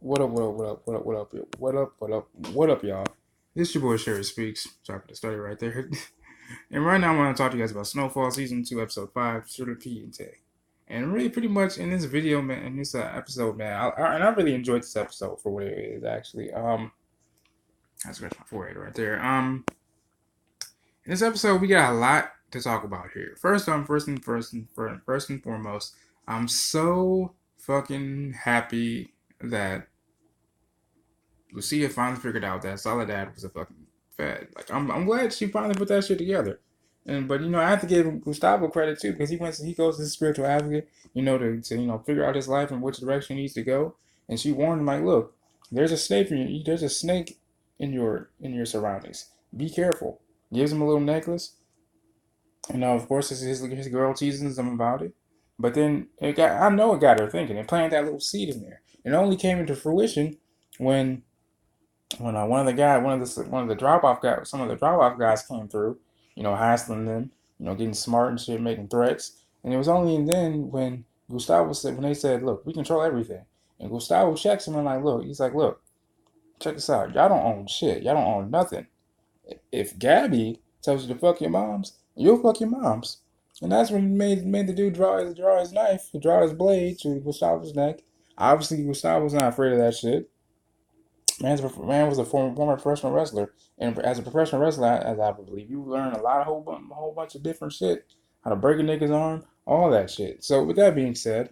What up, what up, what up, what up, what up, what up, what up, what up, y'all? This your boy Sherry Speaks. Sorry for the study right there. And right now I want to talk to you guys about Snowfall Season 2, Episode 5, Serpiente. And really pretty much in this video, man, in this episode, man, I really enjoyed this episode for what it is, actually. I scratched my forehead right there. In this episode, we got a lot to talk about here. First and foremost, I'm so fucking happy that Lucia finally figured out that Soledad was a fucking fed. Like I'm glad she finally put that shit together. But I have to give Gustavo credit too because he goes to the spiritual advocate, to figure out his life and which direction he needs to go. And she warned him like, look, there's a snake in your surroundings. Be careful. Gives him a little necklace. Of course, his girl teasing him about it. But then I know it got her thinking. It planted that little seed in there. It only came into fruition when one of the drop off guys, some of the drop off guys came through, hassling them, getting smart and shit, making threats. And it was only then when they said, look, we control everything. And Gustavo checks him and he's like, look, check this out. Y'all don't own shit. Y'all don't own nothing. If Gabby tells you to fuck your moms, you'll fuck your moms. And that's when he made the dude draw his knife, draw his blade to Gustavo's neck. Obviously, Gustavo's not afraid of that shit. Man was a former professional wrestler, and as a professional wrestler, as I believe, you learn a whole bunch of different shit, how to break a nigga's arm, all that shit. So with that being said,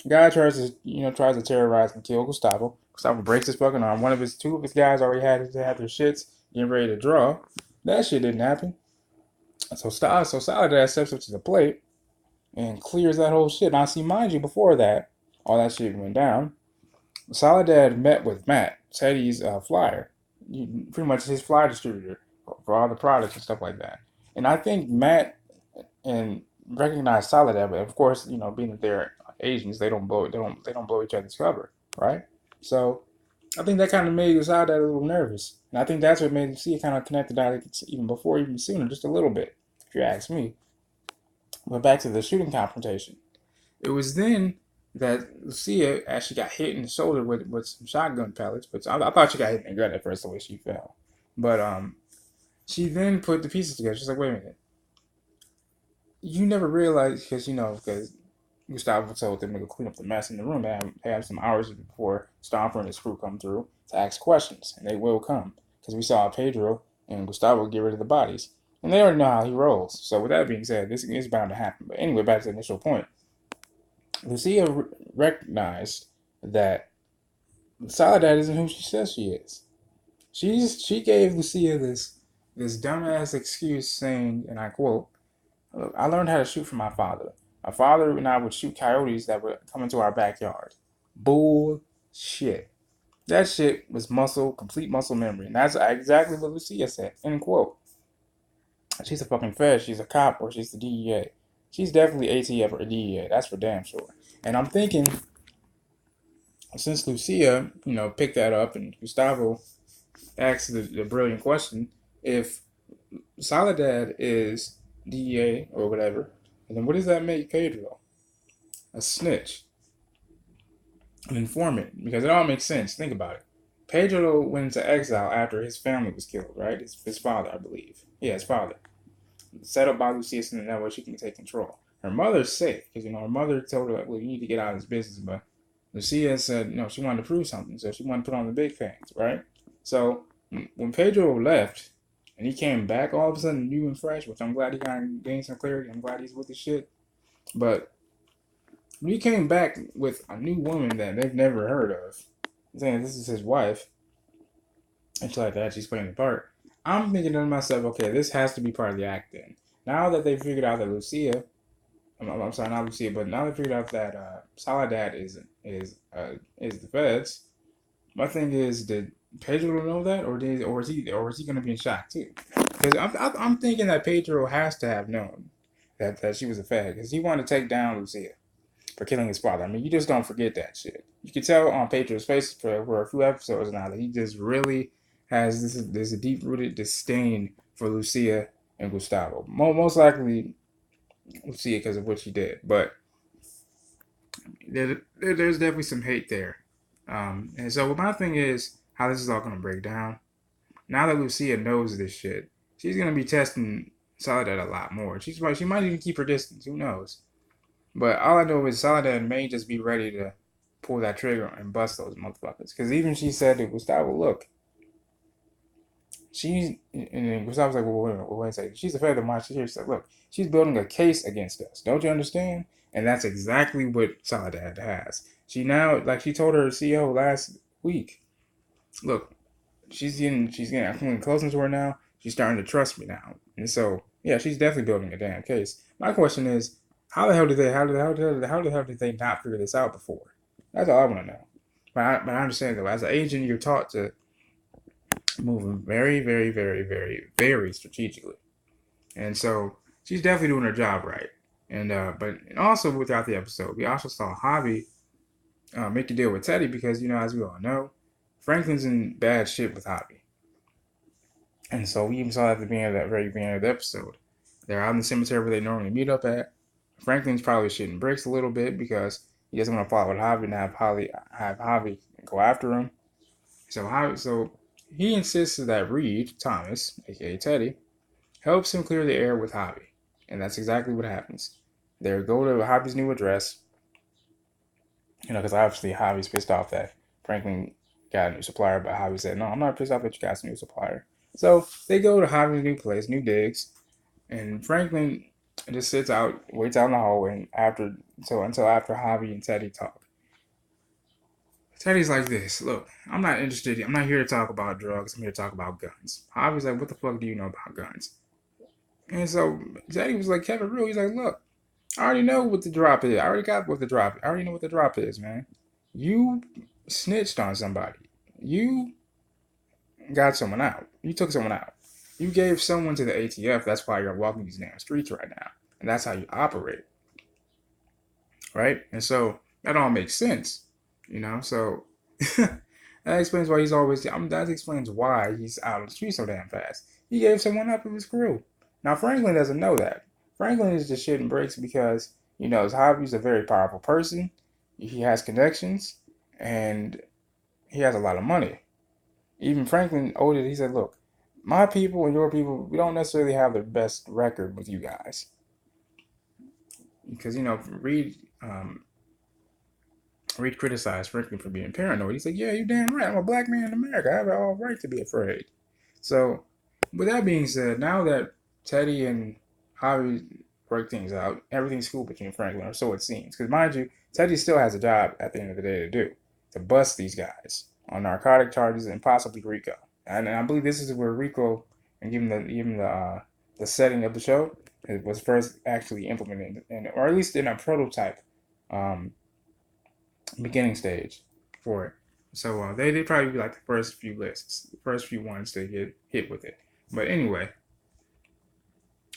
guy tries to terrorize and kill Gustavo. Gustavo breaks his fucking arm. Two of his guys already had their shits getting ready to draw. That shit didn't happen. So Soledad steps up to the plate and clears that whole shit. Now, see, mind you, before that, all that shit went down. Soledad met with Matt, Teddy's flyer, pretty much his flyer distributor for all the products and stuff like that. And I think Matt and recognized Soledad, but of course, being that they're Asians, they don't blow each other's cover, right? So I think that kind of made Soledad a little nervous, and I think that's what made Lucia kind of connect the dots even sooner, just a little bit, if you ask me. But back to the shooting confrontation. It was then that Lucia actually got hit in the shoulder with some shotgun pellets, but I thought she got hit in the gut at first the way she fell. But she then put the pieces together. She's like, wait a minute. You never realized because Gustavo told them to go clean up the mess in the room. They have some hours before Stomper and his crew come through to ask questions, and they will come because we saw Pedro and Gustavo get rid of the bodies, and they already know how he rolls. So with that being said, this is bound to happen. But anyway, back to the initial point. Lucia recognized that Soledad isn't who she says she is. She gave Lucia this dumbass excuse saying, and I quote, "Look, I learned how to shoot from my father. My father and I would shoot coyotes that would come into our backyard." Bullshit. That shit was complete muscle memory. And that's exactly what Lucia said. End quote. She's a fucking fed, she's a cop, or she's the DEA. She's definitely ATF or DEA. That's for damn sure. And I'm thinking, since Lucia, picked that up and Gustavo asked the brilliant question, if Soledad is DEA or whatever, and then what does that make Pedro? A snitch. An informant. Because it all makes sense. Think about it. Pedro went into exile after his family was killed, right? His father, I believe. Yeah, his father. Set up by Lucia so that way she can take control. Her mother's safe because her mother told her like, well, you need to get out of this business, but Lucia said no, she wanted to prove something, so she wanted to put on the big things, right? So when Pedro left and he came back all of a sudden new and fresh, which I'm glad he kind of gained some clarity. I'm glad he's with the shit. But when he came back with a new woman that they've never heard of, saying this is his wife, and shit like that, she's playing the part. I'm thinking to myself, okay, this has to be part of the act then. Now that they figured out that Lucia, I'm sorry, not Lucia, but now they figured out that Soledad is the feds. My thing is, did Pedro know that, or is he going to be in shock too? Because I'm thinking that Pedro has to have known that she was a fed because he wanted to take down Lucia for killing his father. I mean, you just don't forget that shit. You can tell on Pedro's face for a few episodes now that he just really has this deep rooted disdain for Lucia and Gustavo. Most likely Lucia because of what she did, but there's definitely some hate there. And so my thing is how this is all going to break down. Now that Lucia knows this shit, she's going to be testing Soledad a lot more. She might even keep her distance. Who knows? But all I know is Soledad may just be ready to pull that trigger and bust those motherfuckers. Because even she said to Gustavo, look, and then Gustavo's like, well, wait a second. She's a feather in my shoe. She's like, look, she's building a case against us. Don't you understand? And that's exactly what Soledad has. She now, like she told her CEO last week, look, I'm getting closer to her now. She's starting to trust me now. And so, yeah, she's definitely building a damn case. My question is, how the hell did they not figure this out before? That's all I want to know. But I understand though, as an agent, you're taught to move very, very, very, very, very strategically. And so she's definitely doing her job right. And but also throughout the episode, we also saw Javi make a deal with Teddy because as we all know, Franklin's in bad shit with Javi. And so we even saw at the very beginning of the episode. They're out in the cemetery where they normally meet up at. Franklin's probably shitting bricks a little bit because he doesn't want to follow Javi and have Javi go after him. So he insists that Reed, Thomas, aka Teddy, helps him clear the air with Javi. And that's exactly what happens. They go to Javi's new address. Because obviously Javi's pissed off that Franklin got a new supplier, but Javi said, no, I'm not pissed off that you got a new supplier. So they go to Javi's new place, new digs, and Franklin just waits out in the hallway until after Javi and Teddy talk. Teddy's like this, look, I'm not here to talk about drugs, I'm here to talk about guns. Javi's like, what the fuck do you know about guns? And so Teddy was like, Kevin Real, he's like, look, I already know what the drop is. I already know what the drop is, man. You snitched on somebody. You got someone out. You took someone out. You gave someone to the ATF. That's why you're walking these damn streets right now. And that's how you operate. Right? And so that all makes sense. So that explains why that explains why he's out on the street so damn fast. He gave someone up in his crew. Now Franklin doesn't know that. Franklin is just shitting bricks because Javi's a very powerful person. He has connections and he has a lot of money. Even Franklin owed it. He said, look, my people and your people, we don't necessarily have the best record with you guys. Because, Reed criticized Franklin for being paranoid. He said, yeah, you're damn right. I'm a black man in America. I have all right to be afraid. So, with that being said, now that Teddy and Javi work things out, everything's cool between Franklin, or so it seems. Because mind you, Teddy still has a job at the end of the day to do, to bust these guys on narcotic charges and possibly RICO. And I believe this is where RICO, and given the setting of the show, it was first actually implemented, or at least in a prototype beginning stage for it. So they probably be like the first few ones to get hit with it. But anyway,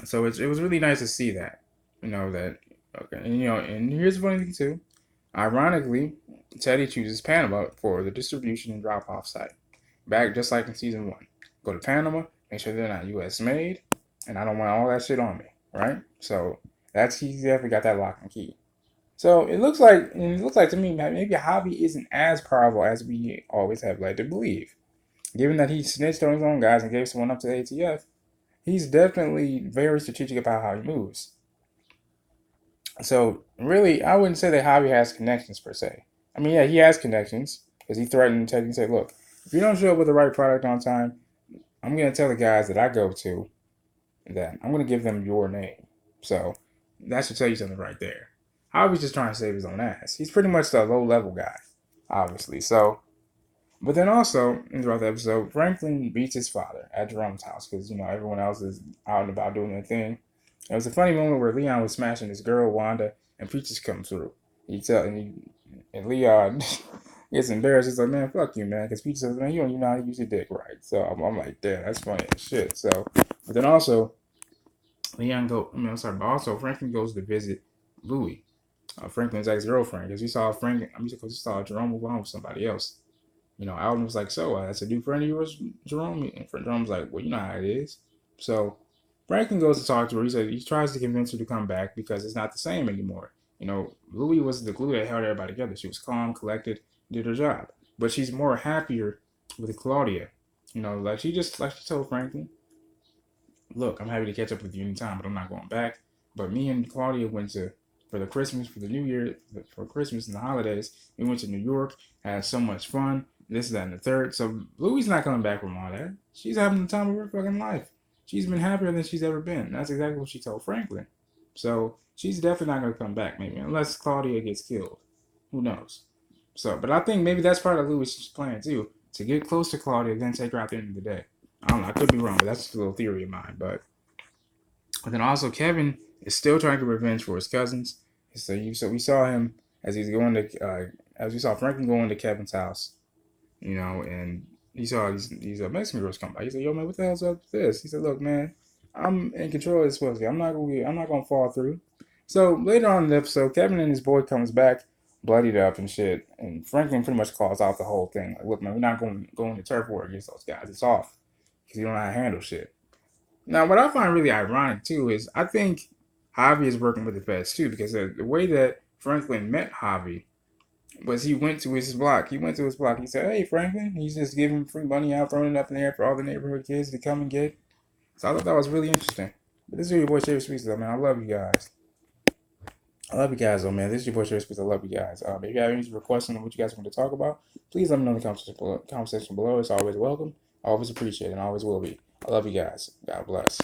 so it was really nice to see that, okay, and here's the funny thing too. Ironically, Teddy chooses Panama for the distribution and drop-off site. Back just like in season 1. Go to Panama, make sure they're not U.S. made, and I don't want all that shit on me, right? So he definitely got that lock and key. So it looks like to me maybe Javi isn't as powerful as we always have led to believe. Given that he snitched on his own guys and gave someone up to the ATF, he's definitely very strategic about how he moves. So really, I wouldn't say that Javi has connections per se. I mean, yeah, he has connections because he threatened Teddy and said, look, if you don't show up with the right product on time, I'm going to tell the guys that I go to that I'm going to give them your name. So that should tell you something right there. Javi's just trying to save his own ass. He's pretty much the low-level guy, obviously. So, but then also, throughout the episode, Franklin beats his father at Jerome's house because, everyone else is out and about doing their thing. It was a funny moment where Leon was smashing this girl, Wanda, and Peaches come through. And Leon gets embarrassed. He's like, man, fuck you, man. Because Peaches says, man, you don't even know how to use your dick right. So I'm like, damn, that's funny as shit. So, but then also, Franklin goes to visit Louie, Franklin's ex-girlfriend, because he saw Jerome move on with somebody else. Alden was like, so that's a new friend of yours, Jerome? And Jerome was like, well, you know how it is. So Franklin goes to talk to her. He tries to convince her to come back because it's not the same anymore. Louie was the glue that held everybody together. She was calm, collected, did her job. but she's more happier with Claudia. Like she told Franklin, look, I'm happy to catch up with you anytime, but I'm not going back. But me and Claudia went to for the Christmas, for the New Year, for Christmas and the holidays. We went to New York, had so much fun. This, that, and the third. So Louie's not coming back from all that. She's having the time of her fucking life. She's been happier than she's ever been. That's exactly what she told Franklin. So she's definitely not going to come back, maybe, unless Claudia gets killed. Who knows? So, but I think maybe that's part of Louis' plan too, to get close to Claudia, then take her out at the end of the day. I don't know. I could be wrong, but that's just a little theory of mine. But then also Kevin is still trying to get revenge for his cousins. So we saw him as he's going to as we saw Franklin going to Kevin's house, and he saw these Mexican girls come by. He said, "Yo, man, what the hell's up with this?" He said, "Look, man, I'm in control of this pussy. I'm not gonna fall through." So later on in the episode, Kevin and his boy comes back, bloodied up and shit, and Franklin pretty much calls out the whole thing. Like, look, man, we're not going to turf war against those guys. It's off because you don't know how to handle shit. Now, what I find really ironic too is I think Javi is working with the feds too, because the way that Franklin met Javi was he went to his block. He went to his block. He said, "Hey, Franklin," he's just giving free money out, throwing it up in the air for all the neighborhood kids to come and get. So I thought that was really interesting. But this is your boy Sherry Speaks, though, man. I love you guys. I love you guys, though, man. This is your boy Sherry Speaks. I love you guys. If you have any requests on what you guys want to talk about, please let me know in the conversation below. It's always welcome. I always appreciate it and always will be. I love you guys. God bless.